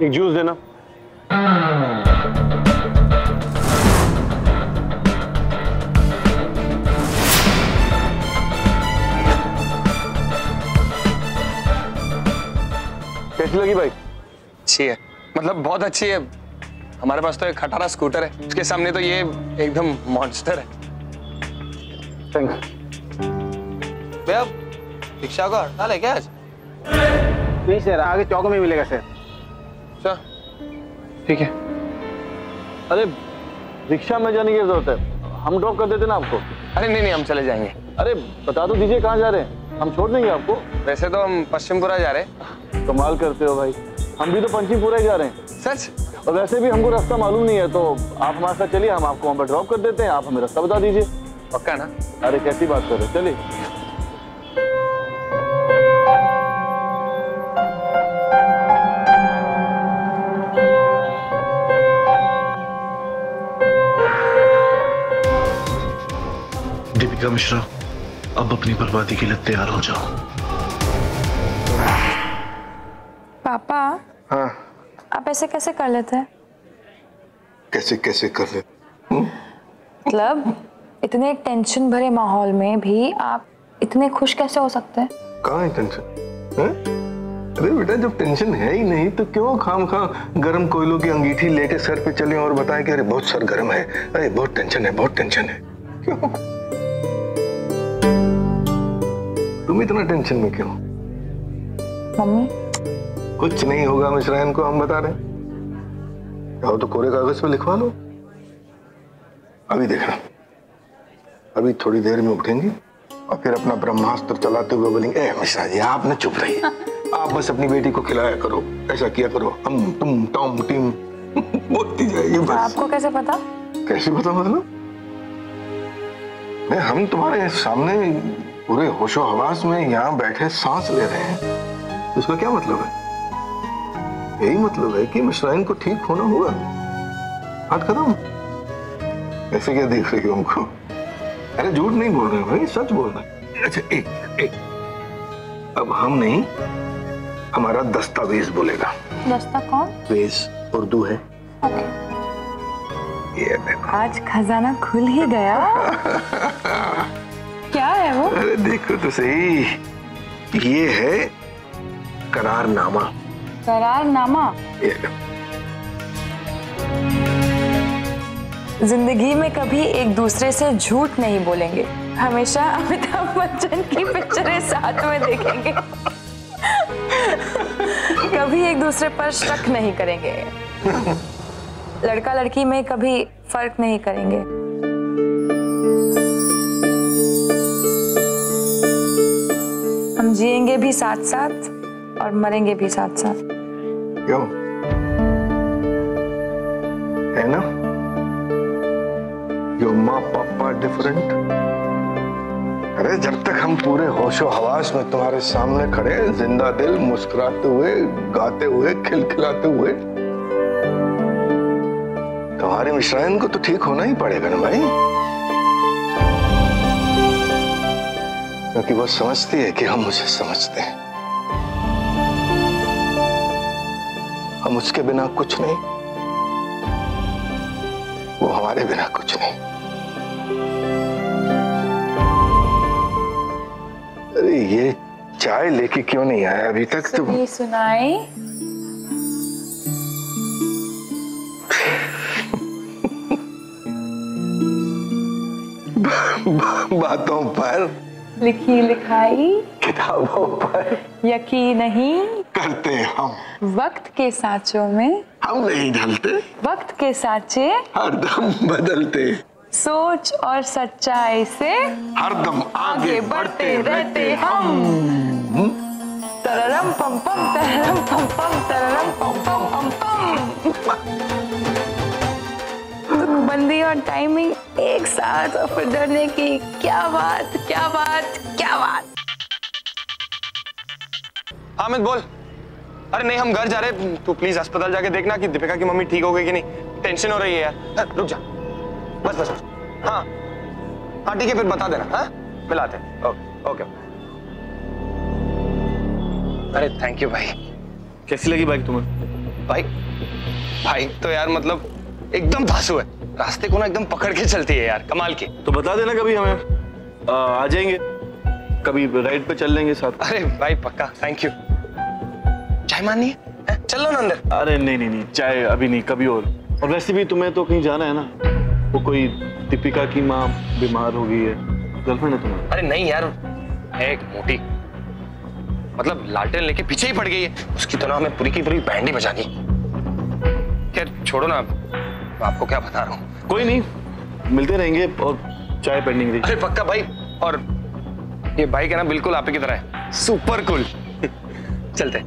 एक जूस देना। कैसी लगी बाइक? अच्छी है, मतलब बहुत अच्छी है। हमारे पास तो एक खटारा स्कूटर है, उसके सामने तो ये एकदम मॉन्स्टर है। थैंक्स। भैया रिक्शा का हड़ताल है क्या आज? नहीं सर, आगे चौक में मिलेगा सर। अच्छा ठीक है। अरे रिक्शा में जाने की जरूरत है, हम ड्रॉप कर देते ना आपको। अरे नहीं नहीं, हम चले जाएंगे। अरे बता तो दीजिए कहाँ जा रहे हैं, हम छोड़ देंगे आपको। वैसे तो हम पश्चिमपुरा जा रहे हैं। कमाल करते हो भाई, हम भी तो पंचीपुरा ही जा रहे हैं। सच? और वैसे भी हमको रास्ता मालूम नहीं है, तो आप हमारे साथ चलिए, हम आपको वहाँ पर ड्रॉप कर देते हैं, आप हमें रास्ता बता दीजिए। पक्का ना? अरे कैसी बात कर रहे हो, चलिए। दीपिका मिश्रा, अब अपनी बर्बादी के लिए तैयार हो जाओ। पापा। हाँ। आप ऐसे कैसे कर लेते हैं? कैसे कैसे कर लेते? मतलब इतने टेंशन भरे माहौल में भी आप इतने खुश कैसे हो सकते हैं? कहाँ है टेंशन? अरे बेटा, जब टेंशन है ही नहीं तो क्यों खामखा गर्म कोयलों की अंगीठी लेके सर पे चले और बताएं कि अरे बहुत सर गर्म है, अरे बहुत टेंशन है, बहुत टेंशन है। क्यों तुम इतना टेंशन में क्यों? मम्मी कुछ नहीं होगा मिश्रा, इनको हम बता रहे हैं। चाहो तो कोरे कागज पे लिखवा लो। अभी देखना, अभी थोड़ी देर में उठेंगी और फिर अपना ब्रह्मास्त्र चलाते हुए बोलेंगे, ए मिश्रा जी आप ना चुप रहिए, आप बस अपनी बेटी को खिलाया करो, ऐसा किया करो, हम तुम टॉम टीम बोलती जाएगी बस। आपको कैसे पता? कैसे पता मतलब? मैं हम तुम्हारे सामने पूरे होशो हवास में यहाँ बैठे सांस ले रहे हैं, उसका क्या मतलब है? यही मतलब है कि मिश्राइन को ठीक होना होगा। बात खत्म। ऐसे क्या देख रही हो हमको? अरे झूठ नहीं बोल रहे भाई, सच बोल रहे। अच्छा एक अब हम नहीं, हमारा दस्तावेज बोलेगा। दस्ता कौन? वेज उर्दू है। ये देखो, आज खजाना खुल ही गया। क्या है वो? अरे देखो तो सही, ये है करारनामा। करारनामा? जिंदगी में कभी एक दूसरे से झूठ नहीं बोलेंगे, हमेशा अमिताभ बच्चन की पिक्चरें साथ में देखेंगे, कभी एक दूसरे पर शक नहीं करेंगे, लड़का लड़की में कभी फर्क नहीं करेंगे, हम जिएंगे भी साथ साथ और मरेंगे भी साथ साथ। क्यों? है ना? Your माँ पापा डिफरेंट। अरे जब तक हम पूरे होशो हवास में तुम्हारे सामने खड़े, जिंदा दिल, मुस्कुराते हुए, गाते हुए, खिलखिलाते हुए, तुम्हारी मिश्राइन को तो ठीक होना ही पड़ेगा ना भाई, क्योंकि वो समझती है कि हम उसे समझते हैं। हम उसके बिना कुछ नहीं, वो हमारे बिना कुछ नहीं। अरे ये चाय लेके क्यों नहीं आया अभी तक? तो ये सुनाई। बातों पर, लिखी लिखाई किताबों पर यकीन नहीं करते हम, वक्त के सांचों में हम नहीं ढलते, वक्त के सांचे हरदम बदलते, सोच और सच्चाई से हरदम आगे बढ़ते रहते हम। तररम पम पम तररम पम पम तररम पम पम पम पम। बंदी और टाइमिंग एक साथ और फिर डरने की क्या बात, क्या बात, क्या बात। हामिद बोल। अरे नहीं, हम घर जा रहे, तू प्लीज अस्पताल जाके देखना कि दीपिका की मम्मी ठीक हो गई कि नहीं। टेंशन हो रही है यार। रुक जा, बस बस। हाँ हाँ ठीक है, फिर बता देना। हाँ मिलाते हैं। Okay okay. अरे थैंक यू भाई। कैसी लगी बाइक तुम्हें? भाई भाई तो यार मतलब एकदम धांसू है, रास्ते को ना एकदम पकड़ के चलती है यार, कमाल की। तो बता देना कभी हमें, आ जाएंगे कभी राइड पे चल लेंगे साथ। अरे भाई पक्का, थैंक यू। चाय माननी है? चल लो ना अंदर। अरे नहीं नहीं नहीं, चाय अभी नहीं, कभी और वैसे भी तुम्हें तो कहीं जाना है ना, वो कोई दीपिका की माँ बीमार हो गई है, गर्लफ्रेंड है तुम्हारी? अरे नहीं यार, है एक मोटी, मतलब लालटेन लेके पीछे ही पड़ गई है, उसकी तो ना हमें पूरी की पूरी बैंड ही बजानी। खैर छोड़ो ना, आपको क्या बता रहा हूँ। कोई नहीं, मिलते रहेंगे और चाय पेंडिंग रही। अरे पक्का भाई, और ये बाइक है ना बिल्कुल आप ही की तरह है, सुपर कूल। चलते।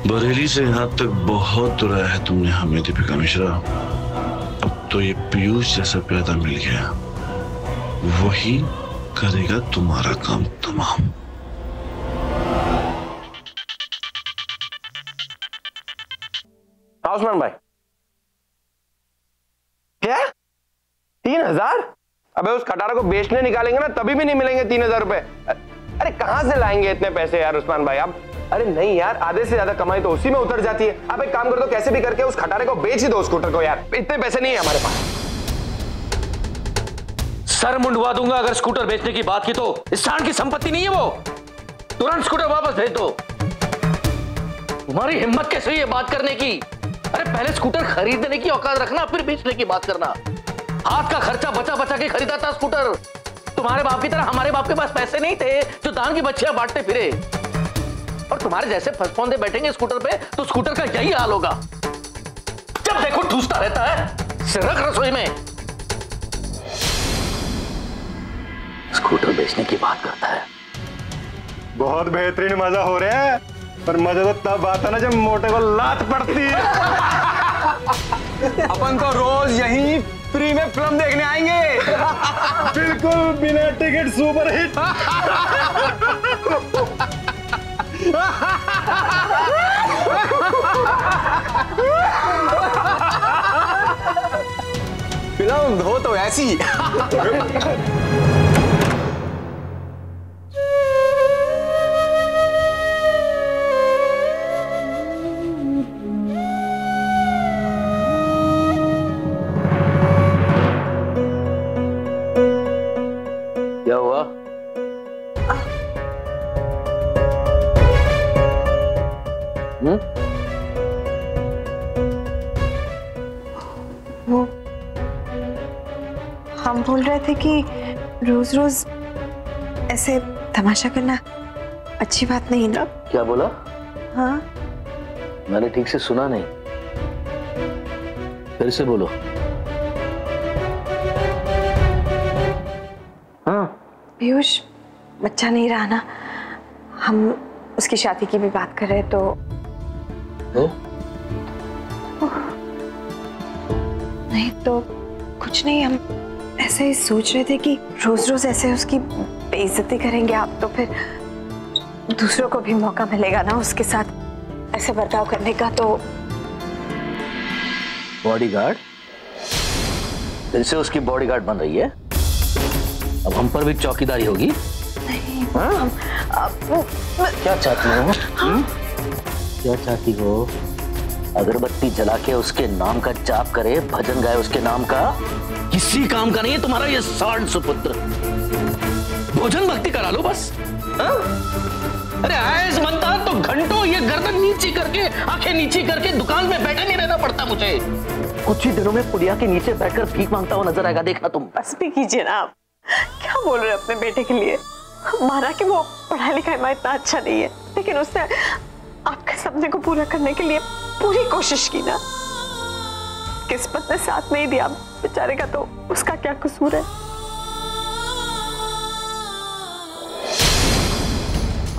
बरेली से यहाँ तक बहुत दुराया है तुमने हमें दीपिका मिश्रा। अब तो ये पीयूष जैसा प्यादा मिल गया, वही करेगा तुम्हारा काम तमाम। उस्मान भाई, क्या 3,000? अबे उस खटारा को बेचने निकालेंगे ना तभी भी नहीं मिलेंगे 3,000 रुपए। अरे कहां से लाएंगे इतने पैसे यार उस्मान भाई आप? अरे नहीं यार, आधे से ज्यादा कमाई तो उसी में उतर जाती है। आप एक काम कर दो, कैसे भी करके उस खटारे को बेच ही दो स्कूटर को यार, इतने पैसे नहीं है हमारे पास। सर मुंडवा दूंगा अगर स्कूटर बेचने की बात की तो। इस सांड की संपत्ति नहीं है वो, तुरंत स्कूटर वापस भेज दो। तुम्हारी हिम्मत कैसे हुई है बात करने की? अरे पहले स्कूटर खरीदने की औकात रखना, फिर बेचने की बात करना। हाथ का खर्चा बचा बचा के खरीदा था स्कूटर। तुम्हारे बाप की तरह हमारे बाप के पास पैसे नहीं थे जो दान की बच्चियां बांटते फिरे। और तुम्हारे जैसे फसफोंदे बैठेंगे स्कूटर पे तो स्कूटर का यही हाल होगा। जब देखो ठूसता रहता है, सिरक रसोई में। स्कूटर बेचने की बात करता है। बहुत बेहतरीन मजा हो रहा है, पर मजा तो तब आता ना जब मोटे को लात पड़ती है। अपन तो रोज यहीं फ्री में फिल्म देखने आएंगे। बिल्कुल बिना टिकट सुपर हिट। फिल्म हो तो ऐसी। क्या हुआ? वो हम बोल रहे थे कि रोज रोज ऐसे तमाशा करना अच्छी बात नहीं ना। क्या बोला? हाँ, मैंने ठीक से सुना नहीं, फिर से बोलो। हाँ, पीयूष बच्चा नहीं रहा ना, हम उसकी शादी की भी बात कर रहे तो नहीं तो कुछ नहीं, हम ऐसे ही सोच रहे थे कि रोज रोज ऐसे उसकी बेइज्जती करेंगे आप तो फिर दूसरों को भी मौका मिलेगा ना उसके साथ ऐसे बर्ताव करने का। तो बॉडीगार्ड? फिर से उसकी बॉडीगार्ड बन रही है? अब हम पर भी चौकीदारी होगी? नहीं, क्या चाहती हो? क्या चाहती हो? अगरबत्ती जला के उसके नाम का जाप करे, भजन गाए उसके नाम का? किसी काम का नहीं है तुम्हारा ये सांड सुपुत्र। भोजन भक्ति करा लो बस। हा? अरे ऐस बनता तो घंटों ये गर्दन नीची करके, आंखें नीची करके दुकान में बैठे नहीं रहना पड़ता मुझे। कुछ ही दिनों में पुलिया के नीचे बैठकर भीख मांगता हुआ नजर आएगा, देखना तुम। बस भी कीजिए ना आप, क्या बोल रहे हैं अपने बेटे के लिए? माना कि वो पढ़ाई लिखाई में इतना अच्छा नहीं है, लेकिन उसने आपके सपने को पूरा करने के लिए पूरी कोशिश की ना। किस्मत ने साथ नहीं दिया बेचारे का, तो उसका क्या कसूर है?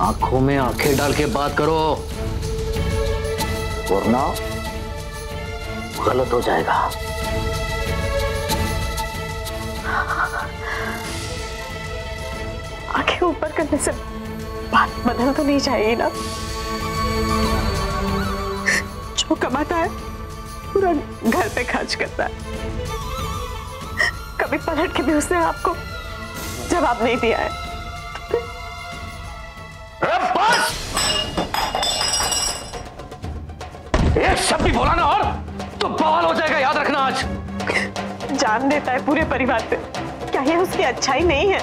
आंखों में आंखें डाल के बात करो वरना गलत हो जाएगा। आंखें ऊपर करने से बात बदल तो नहीं जाएगी ना। जो कमाता है पूरा घर पे खर्च करता है, कभी पलट के भी उसने आपको जवाब नहीं दिया है। बस एक शब्द भी बोला ना और तो बवाल हो जाएगा, याद रखना। आज जान देता है पूरे परिवार पे, क्या ये उसकी अच्छाई नहीं है?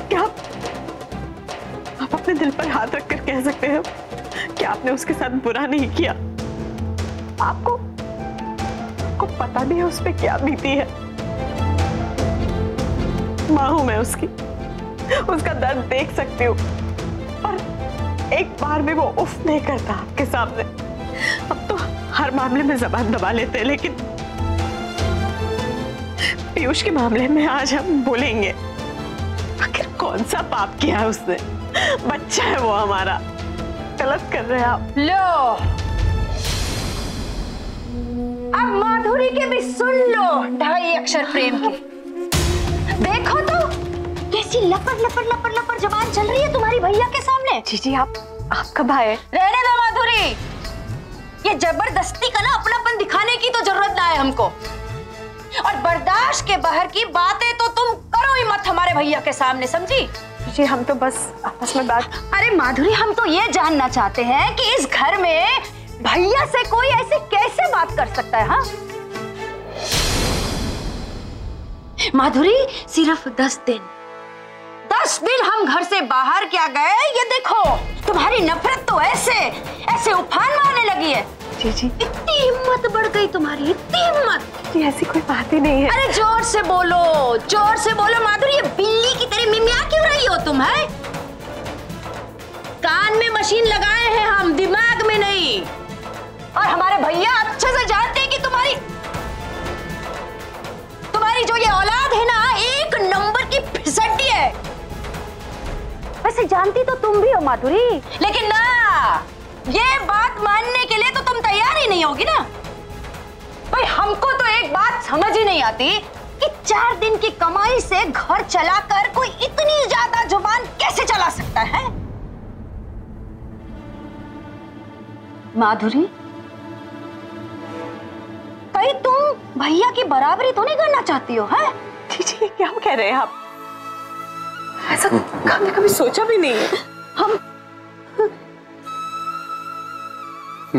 क्या आप अपने दिल पर हाथ रखकर कह सकते हो कि आपने उसके साथ बुरा नहीं किया? आपको पता भी है उस पे क्या बीती है। माँ हूं मैं उसकी, उसका दर्द देख सकती हूँ, पर एक बार भी वो उफ नहीं करता आपके सामने। अब तो हर मामले में जबान दबा लेते हैं, लेकिन पीयूष के मामले में आज हम बोलेंगे। आखिर कौन सा पाप किया है उसने? बच्चा है वो हमारा, गलत कर रहे हैं आप। लो अब माधुरी के भी सुन लो 2.5 अक्षर प्रेम के। देखो तो कैसी लपड़ लपड़ लपड़ लपड़ जबान चल रही है तुम्हारी भैया के सामने। जी आप कब आए? रहने दो माधुरी, ये जबरदस्ती का ना अपनापन दिखाने की तो जरूरत ना है हमको, और बर्दाश्त के बाहर की बातें तो तुम करो ही मत हमारे भैया के सामने, समझी? जी हम तो बस आपस में बात। अरे माधुरी, हम तो ये जानना चाहते हैं कि इस घर में भैया से कोई ऐसे कैसे बात कर सकता है? हाँ माधुरी, सिर्फ 10 दिन हम घर से बाहर क्या गए, ये देखो तुम्हारी नफरत तो ऐसे ऐसे उफान मारने लगी है। जी इतनी हिम्मत बढ़ गई तुम्हारी, इतनी हिम्मत। जी ऐसी कोई बात ही नहीं है। अरे जोर से बोलो माधुरी, ये बिल्ली की तरह मिमिया क्यों रही हो तुम? है कान में मशीन लगाए हैं हम, दिमाग में नहीं। और हमारे भैया अच्छे से जानते हैं कि तुम्हारी जो ये औलाद है ना, 1 नंबर की फिसड्डी है। वैसे जानती तो तुम भी हो माधुरी, लेकिन ना, ये बात मानने के लिए तो तुम तैयार ही नहीं होगी ना। भाई हमको तो एक बात समझ ही नहीं आती कि 4 दिन की कमाई से घर चलाकर कोई इतनी ज्यादा जुबान कैसे चला सकता है? माधुरी, कहीं तुम भैया की बराबरी तो नहीं करना चाहती हो? है जी क्या कह रहे हैं आप? ऐसा हमने कभी सोचा भी नहीं है। हम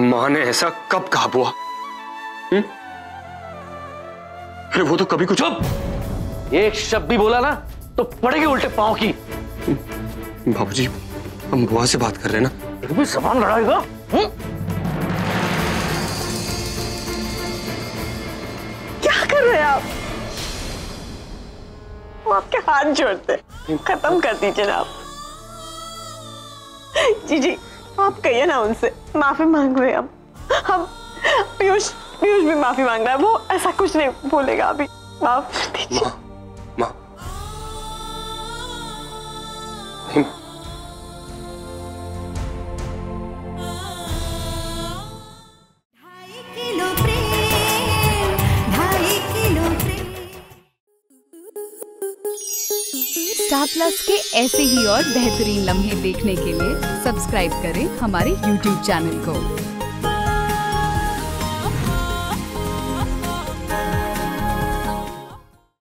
माँ ने ऐसा कब कहा बुआ? अरे वो तो कभी कुछ। चुप! एक शब्द भी बोला ना तो पड़ेगी उल्टे पांव की। बाबूजी, हम बुआ से बात कर रहे हैं ना। एक भी जबान लड़ाएगा? क्या कर रहे हैं आप? वो आपके हाथ जोड़ते, खत्म कर दीजिए ना आप। जी आप कहिए ना उनसे, माफी मांग रहे हैं हम। पीयूष भी माफी मांग रहा है, वो ऐसा कुछ नहीं बोलेगा अभी। माफ कर दीजिए। माँ स्टार प्लस के ऐसे ही और बेहतरीन लम्हे देखने के लिए सब्सक्राइब करें हमारे YouTube चैनल को।